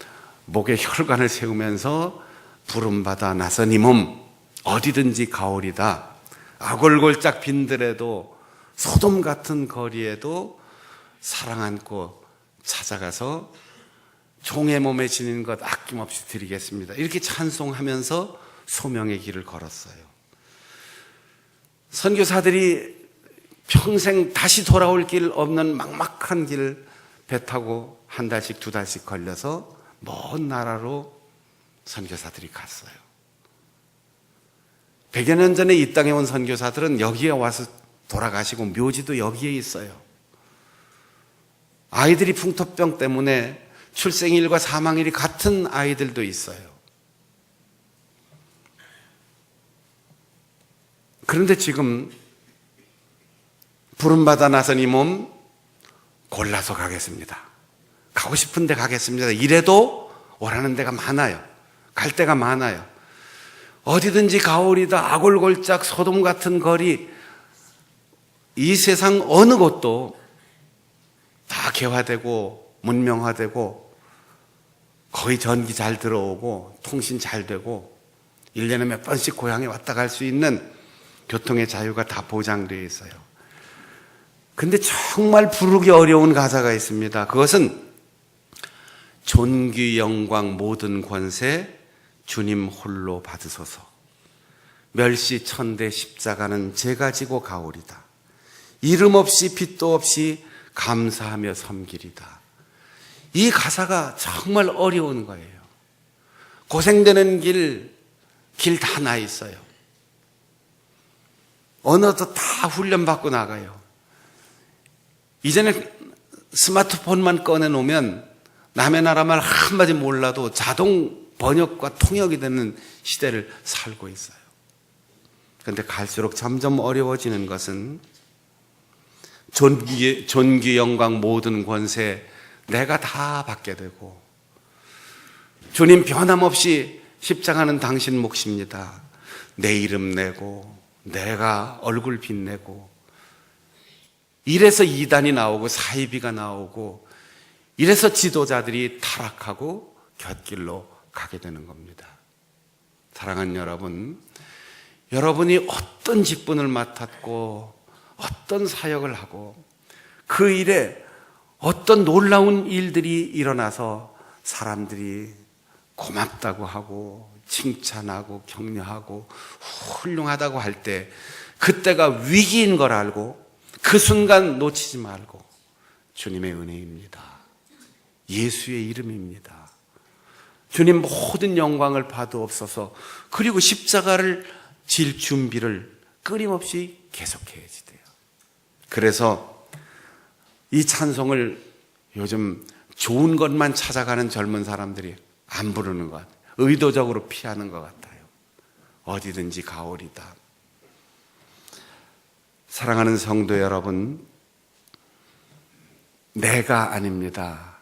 목에 혈관을 세우면서 부름받아 나서니 몸 어디든지 가오리다. 아골골짝 빈들에도 소돔 같은 거리에도 사랑 안고 찾아가서 종의 몸에 지닌 것 아낌없이 드리겠습니다. 이렇게 찬송하면서 소명의 길을 걸었어요. 선교사들이 평생 다시 돌아올 길 없는 막막한 길 배 타고 한 달씩 두 달씩 걸려서 먼 나라로 선교사들이 갔어요. 100여 년 전에 이 땅에 온 선교사들은 여기에 와서 돌아가시고 묘지도 여기에 있어요. 아이들이 풍토병 때문에 출생일과 사망일이 같은 아이들도 있어요. 그런데 지금 부름받아 나선 이 몸 골라서 가겠습니다. 가고 싶은 데 가겠습니다. 이래도 오라는 데가 많아요. 갈 데가 많아요. 어디든지 가오리다. 아골골짝 소돔 같은 거리, 이 세상 어느 곳도 다 개화되고 문명화되고 거의 전기 잘 들어오고 통신 잘 되고 1년에 몇 번씩 고향에 왔다 갈 수 있는 교통의 자유가 다 보장되어 있어요. 근데 정말 부르기 어려운 가사가 있습니다. 그것은 존귀 영광 모든 권세 주님 홀로 받으소서. 멸시 천대 십자가는 제가 지고 가오리다. 이름 없이 빛도 없이 감사하며 섬기리다. 이 가사가 정말 어려운 거예요. 고생되는 길 다 나 있어요. 언어도 다 훈련받고 나가요. 이전에 스마트폰만 꺼내놓으면 남의 나라 말 한마디 몰라도 자동 번역과 통역이 되는 시대를 살고 있어요. 그런데 갈수록 점점 어려워지는 것은 존귀, 영광, 모든 권세 내가 다 받게 되고, 주님 변함없이 십자가는 당신 몫입니다. 내 이름 내고 내가 얼굴 빛내고, 이래서 이단이 나오고 사이비가 나오고, 이래서 지도자들이 타락하고 곁길로 가게 되는 겁니다. 사랑하는 여러분, 여러분이 어떤 직분을 맡았고 어떤 사역을 하고 그 일에 어떤 놀라운 일들이 일어나서 사람들이 고맙다고 하고 칭찬하고 격려하고 훌륭하다고 할 때, 그때가 위기인 걸 알고 그 순간 놓치지 말고, 주님의 은혜입니다. 예수의 이름입니다. 주님 모든 영광을 받으옵소서. 그리고 십자가를 질 준비를 끊임없이 계속해야지 돼요. 그래서 이 찬송을 요즘 좋은 것만 찾아가는 젊은 사람들이 안 부르는 것 같아요. 의도적으로 피하는 것 같아요. 어디든지 가오리다. 사랑하는 성도 여러분, 내가 아닙니다.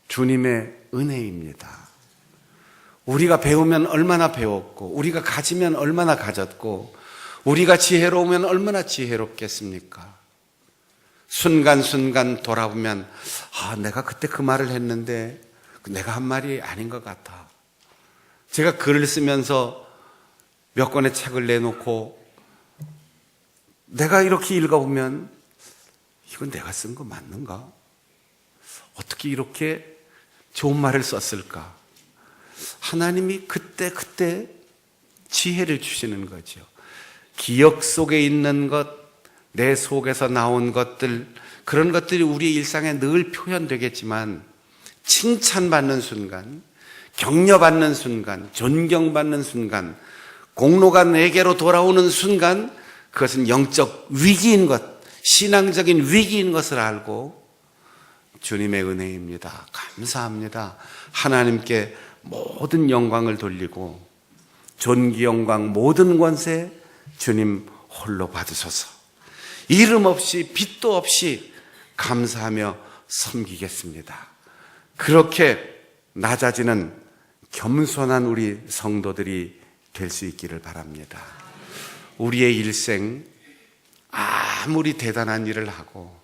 주님의 은혜입니다. 우리가 배우면 얼마나 배웠고, 우리가 가지면 얼마나 가졌고, 우리가 지혜로우면 얼마나 지혜롭겠습니까? 순간순간 돌아보면 내가 그때 그 말을 했는데 내가 한 말이 아닌 것 같아. 제가 글을 쓰면서 몇 권의 책을 내놓고 내가 이렇게 읽어보면 이건 내가 쓴 거 맞는가? 어떻게 이렇게 좋은 말을 썼을까? 하나님이 그때 지혜를 주시는 거죠. 기억 속에 있는 것, 내 속에서 나온 것들, 그런 것들이 우리 일상에 늘 표현되겠지만, 칭찬받는 순간, 격려받는 순간, 존경받는 순간, 공로가 내게로 돌아오는 순간, 그것은 영적 위기인 것, 신앙적인 위기인 것을 알고 주님의 은혜입니다. 감사합니다. 하나님께 모든 영광을 돌리고, 존귀, 영광, 모든 권세 주님 홀로 받으소서. 이름 없이 빚도 없이 감사하며 섬기겠습니다. 그렇게 낮아지는 겸손한 우리 성도들이 될 수 있기를 바랍니다. 우리의 일생 아무리 대단한 일을 하고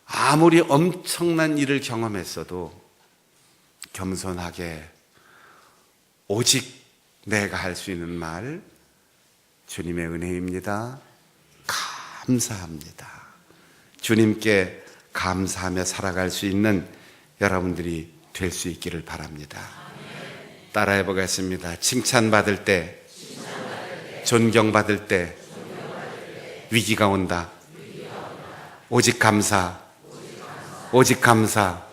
아무리 엄청난 일을 경험했어도 겸손하게 오직 내가 할 수 있는 말, 주님의 은혜입니다. 감사합니다. 주님께 감사하며 살아갈 수 있는 여러분들이 될 수 있기를 바랍니다. 따라해 보겠습니다. 칭찬받을 때, 존경받을 때, 위기가 온다. 오직 감사, 오직 감사,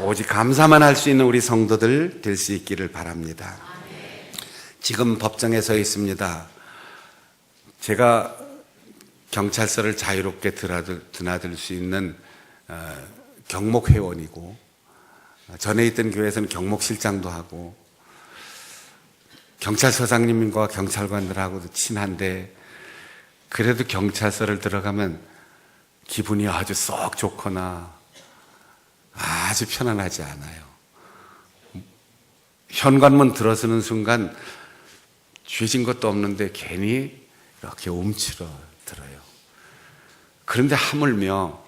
오직 감사만 할 수 있는 우리 성도들 될 수 있기를 바랍니다. 지금 법정에 서 있습니다. 제가 경찰서를 자유롭게 드나들 수 있는 경목회원이고, 전에 있던 교회에서는 경목실장도 하고, 경찰서장님과 경찰관들하고도 친한데, 그래도 경찰서를 들어가면 기분이 아주 썩 좋거나 아주 편안하지 않아요. 현관문 들어서는 순간 죄진 것도 없는데 괜히 이렇게 움츠러 들어요. 그런데 하물며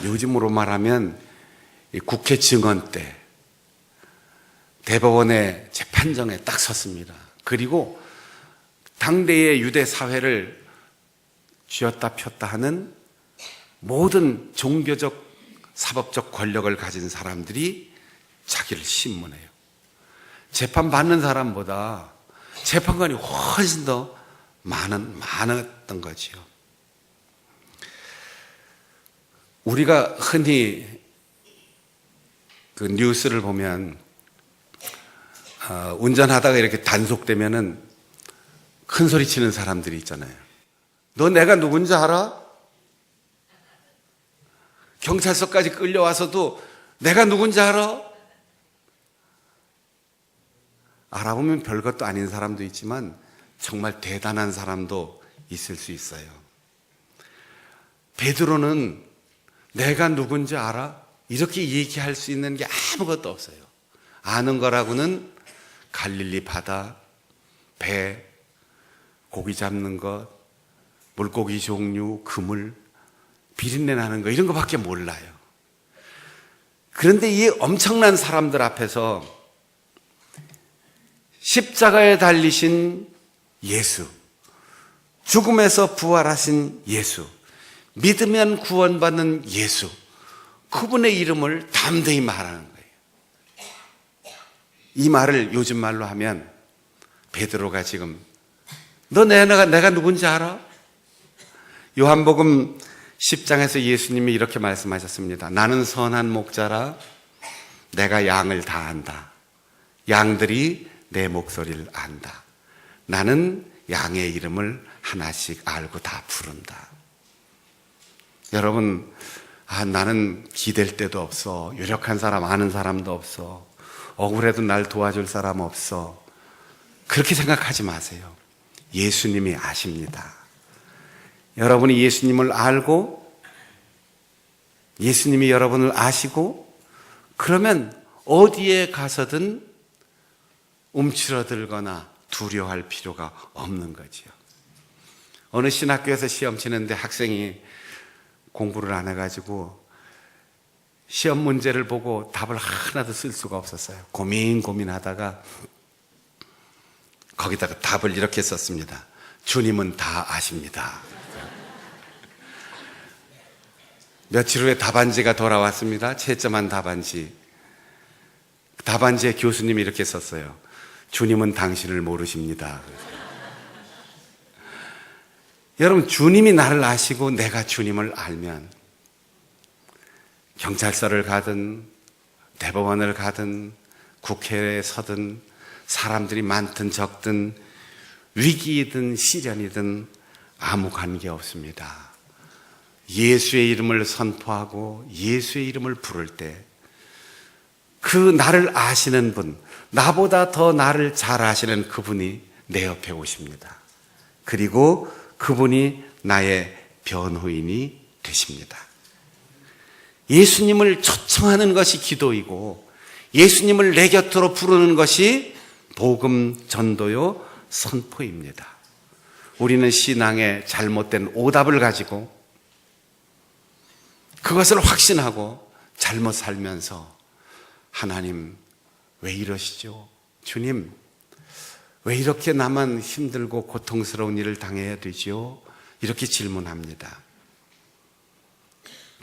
요즘으로 말하면 국회 증언 때 대법원의 재판정에 딱 섰습니다. 그리고 당대의 유대 사회를 쥐었다 폈다 하는 모든 종교적 사법적 권력을 가진 사람들이 자기를 신문해요. 재판받는 사람보다 재판관이 훨씬 더 많았던 거지요. 우리가 흔히 그 뉴스를 보면 운전하다가 이렇게 단속되면은 큰 소리 치는 사람들이 있잖아요. 너 내가 누군지 알아? 경찰서까지 끌려와서도 내가 누군지 알아? 알아보면 별것도 아닌 사람도 있지만 정말 대단한 사람도 있을 수 있어요. 베드로는 내가 누군지 알아? 이렇게 얘기할 수 있는 게 아무것도 없어요. 아는 거라고는 갈릴리 바다, 배, 고기 잡는 것, 물고기 종류, 그물, 비린내 나는 거, 이런 거밖에 몰라요. 그런데 이 엄청난 사람들 앞에서 십자가에 달리신 예수, 죽음에서 부활하신 예수, 믿으면 구원받는 예수, 그분의 이름을 담대히 말하는 거예요. 이 말을 요즘 말로 하면 베드로가 지금 너 내가 누군지 알아? 요한복음 10장에서 예수님이 이렇게 말씀하셨습니다. 나는 선한 목자라 내가 양을 다 안다. 양들이 내 목소리를 안다. 나는 양의 이름을 하나씩 알고 다 부른다. 여러분, 나는 기댈 데도 없어. 유력한 사람 아는 사람도 없어. 억울해도 날 도와줄 사람 없어. 그렇게 생각하지 마세요. 예수님이 아십니다. 여러분이 예수님을 알고 예수님이 여러분을 아시고 그러면 어디에 가서든 움츠러들거나 두려워할 필요가 없는 거지요. 어느 신학교에서 시험 치는데 학생이 공부를 안 해가지고 시험 문제를 보고 답을 하나도 쓸 수가 없었어요. 고민하다가 거기다가 답을 이렇게 썼습니다. 주님은 다 아십니다. 며칠 후에 답안지가 돌아왔습니다. 채점한 답안지. 답안지에 교수님이 이렇게 썼어요. 주님은 당신을 모르십니다. 여러분, 주님이 나를 아시고 내가 주님을 알면 경찰서를 가든 대법원을 가든 국회에 서든 사람들이 많든 적든 위기이든 시련이든 아무 관계 없습니다. 예수의 이름을 선포하고 예수의 이름을 부를 때 그 나를 아시는 분, 나보다 더 나를 잘 아시는 그분이 내 옆에 오십니다. 그리고 그분이 나의 변호인이 되십니다. 예수님을 초청하는 것이 기도이고 예수님을 내 곁으로 부르는 것이 복음 전도요 선포입니다. 우리는 신앙의 잘못된 오답을 가지고 그것을 확신하고 잘못 살면서 하나님 왜 이러시죠? 주님 왜 이렇게 나만 힘들고 고통스러운 일을 당해야 되지요? 이렇게 질문합니다.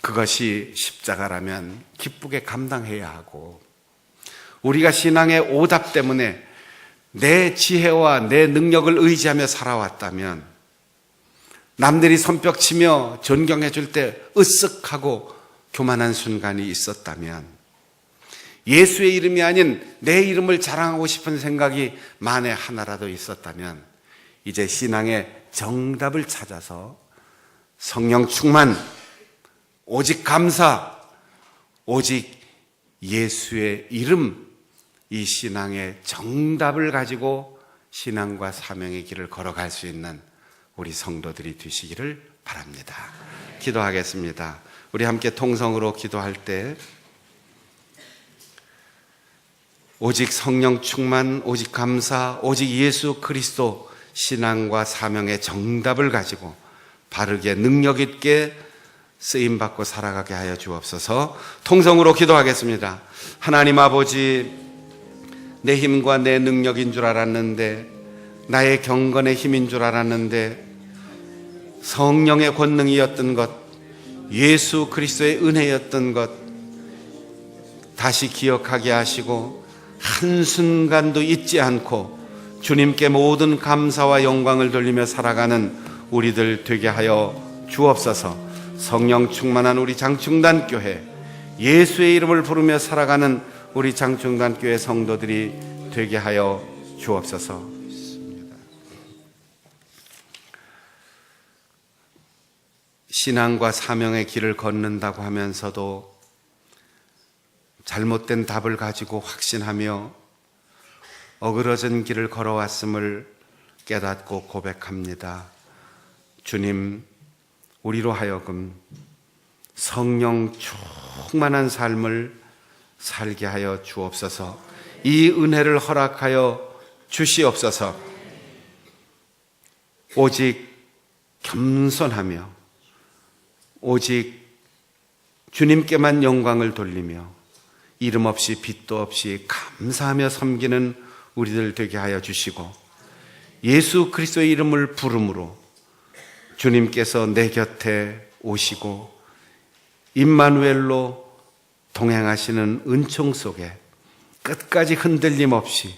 그것이 십자가라면 기쁘게 감당해야 하고 우리가 신앙의 오답 때문에 내 지혜와 내 능력을 의지하며 살아왔다면 남들이 손뼉치며 존경해 줄 때 으쓱하고 교만한 순간이 있었다면 예수의 이름이 아닌 내 이름을 자랑하고 싶은 생각이 만에 하나라도 있었다면 이제 신앙의 정답을 찾아서 성령 충만, 오직 감사, 오직 예수의 이름, 이 신앙의 정답을 가지고 신앙과 사명의 길을 걸어갈 수 있는 우리 성도들이 되시기를 바랍니다. 기도하겠습니다. 우리 함께 통성으로 기도할 때 오직 성령 충만, 오직 감사, 오직 예수 그리스도 신앙과 사명의 정답을 가지고 바르게 능력 있게 쓰임받고 살아가게 하여 주옵소서. 통성으로 기도하겠습니다. 하나님 아버지, 내 힘과 내 능력인 줄 알았는데 나의 경건의 힘인 줄 알았는데 성령의 권능이었던 것, 예수 그리스도의 은혜였던 것 다시 기억하게 하시고 한순간도 잊지 않고 주님께 모든 감사와 영광을 돌리며 살아가는 우리들 되게 하여 주옵소서. 성령 충만한 우리 장충단 교회, 예수의 이름을 부르며 살아가는 우리 장충단 교회 성도들이 되게 하여 주옵소서. 신앙과 사명의 길을 걷는다고 하면서도 잘못된 답을 가지고 확신하며 어그러진 길을 걸어왔음을 깨닫고 고백합니다. 주님, 우리로 하여금 성령 충만한 삶을 살게 하여 주옵소서. 이 은혜를 허락하여 주시옵소서. 오직 겸손하며 오직 주님께만 영광을 돌리며 이름 없이 빚도 없이 감사하며 섬기는 우리들 되게 하여 주시고, 예수 그리스도의 이름을 부름으로 주님께서 내 곁에 오시고 임마누엘로 동행하시는 은총 속에 끝까지 흔들림 없이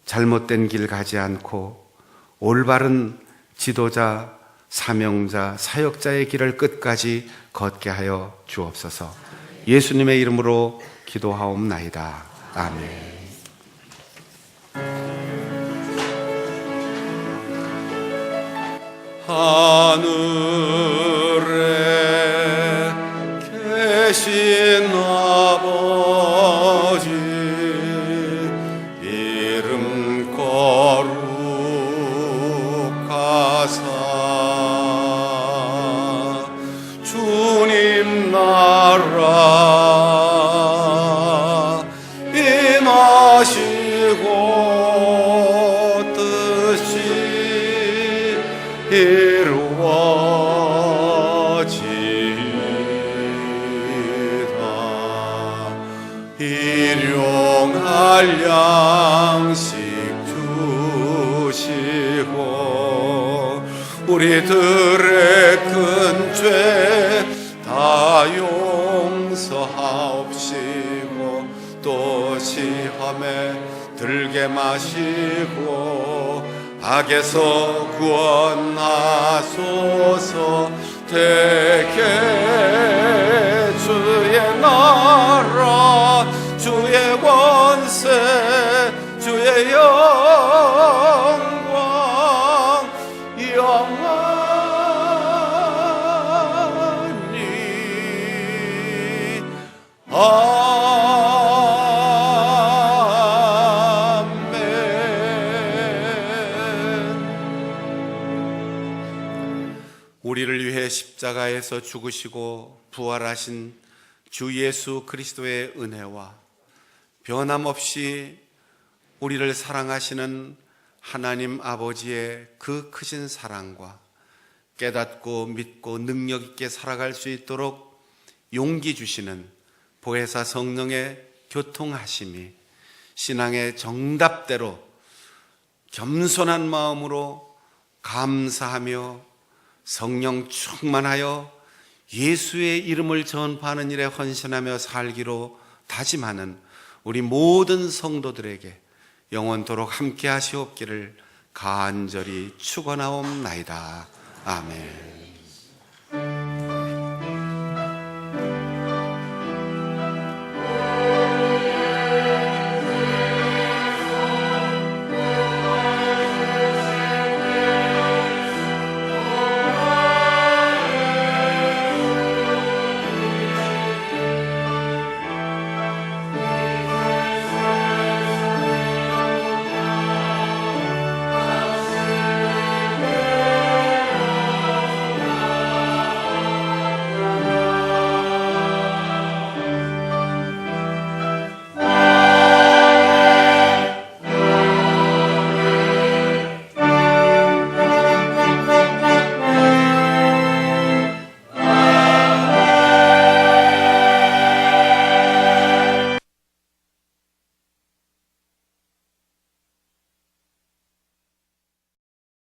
잘못된 길 가지 않고 올바른 지도자, 사명자, 사역자의 길을 끝까지 걷게 하여 주옵소서. 예수님의 이름으로 기도하옵나이다. 아멘. 하늘에 계신 아버지, 이름 거룩하사 주님 나라 임하시고 뜻이 이루어지이다. 일용할 양식 주시고 우리들의 큰 죄 다 용서하옵시고 또 시험에 들게 마시고 악에서 구원하소서. 대개 주의 나라, 주의 권세, 주의 영광 영원히 우리를 위해 십자가에서 죽으시고 부활하신 주 예수 그리스도의 은혜와 변함없이 우리를 사랑하시는 하나님 아버지의 그 크신 사랑과 깨닫고 믿고 능력 있게 살아갈 수 있도록 용기 주시는 보혜사 성령의 교통하심이 신앙의 정답대로 겸손한 마음으로 감사하며 성령 충만하여 예수의 이름을 전파하는 일에 헌신하며 살기로 다짐하는 우리 모든 성도들에게 영원토록 함께 하시옵기를 간절히 축원하옵나이다. 아멘.